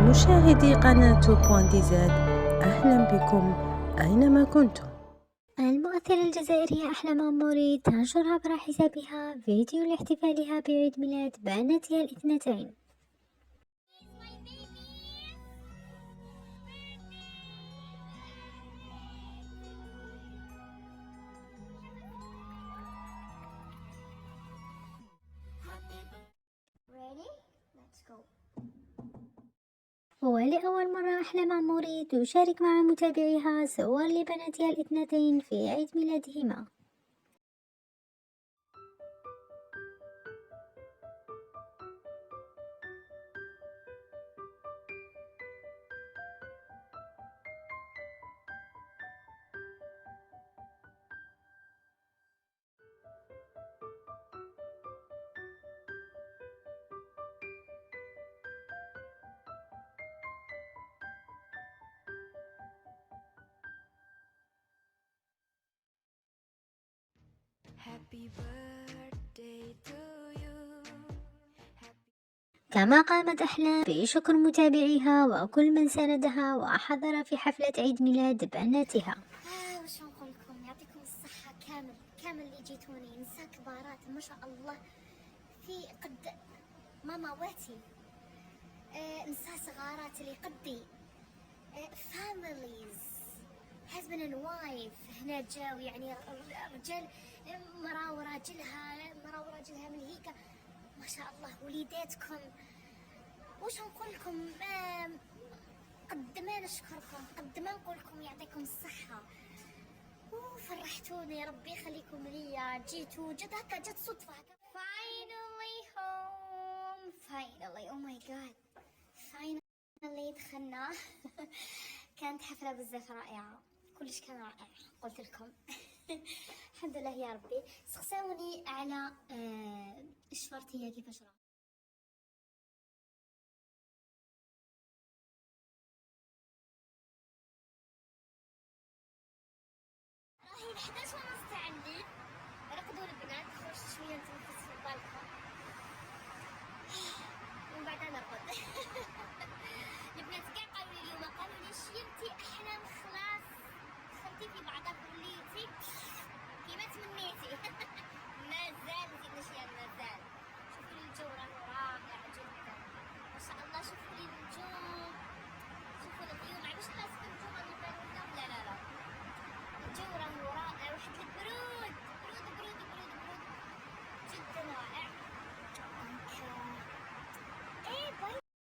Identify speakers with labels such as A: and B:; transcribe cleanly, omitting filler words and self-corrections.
A: مشاهدي قناة بوان دي زاد، أهلا بكم أينما كنتم.
B: الممثلة الجزائرية أحلام عموري تنشر عبر حسابها فيديو لاحتفالها بعيد ميلاد بنتها الاثنتين. ولأول مرة أحلام عموري تشارك مع متابعيها صور لبناتها الاثنتين في عيد ميلادهما.
C: Happy birthday to you.
B: كما قامت أحلام بشكر متابعيها وكل من ساندها وحضر في حفلة عيد ميلاد بناتها.
D: وش نقول لكم، يعطيكم الصحة كامل اللي جيتوني، نساء كبارات ما شاء الله، في قد ماما واتي، نساء صغارات اللي قدي، families husband and wife هنا جاو، يعني رجال مرا وراجلها من هيك ما شاء الله، وليداتكم وش نقول لكم، قد ما نشكركم، قد ما نقول لكم يعطيكم الصحة، فرحتوني، ربي يخليكم ليا، جيتوا جد هكا، جت صدفة هكا. finally home finally oh my god finally دخلنا. كانت حفلة بزاف رائعة، كلش كان رائع قلت لكم. الحمد لله يا ربي. سقساوني على الشفرتية كيفاش راهي، راهي 11:30 تاع الليل، رقدوا البنات، خرجت شوية نتنفس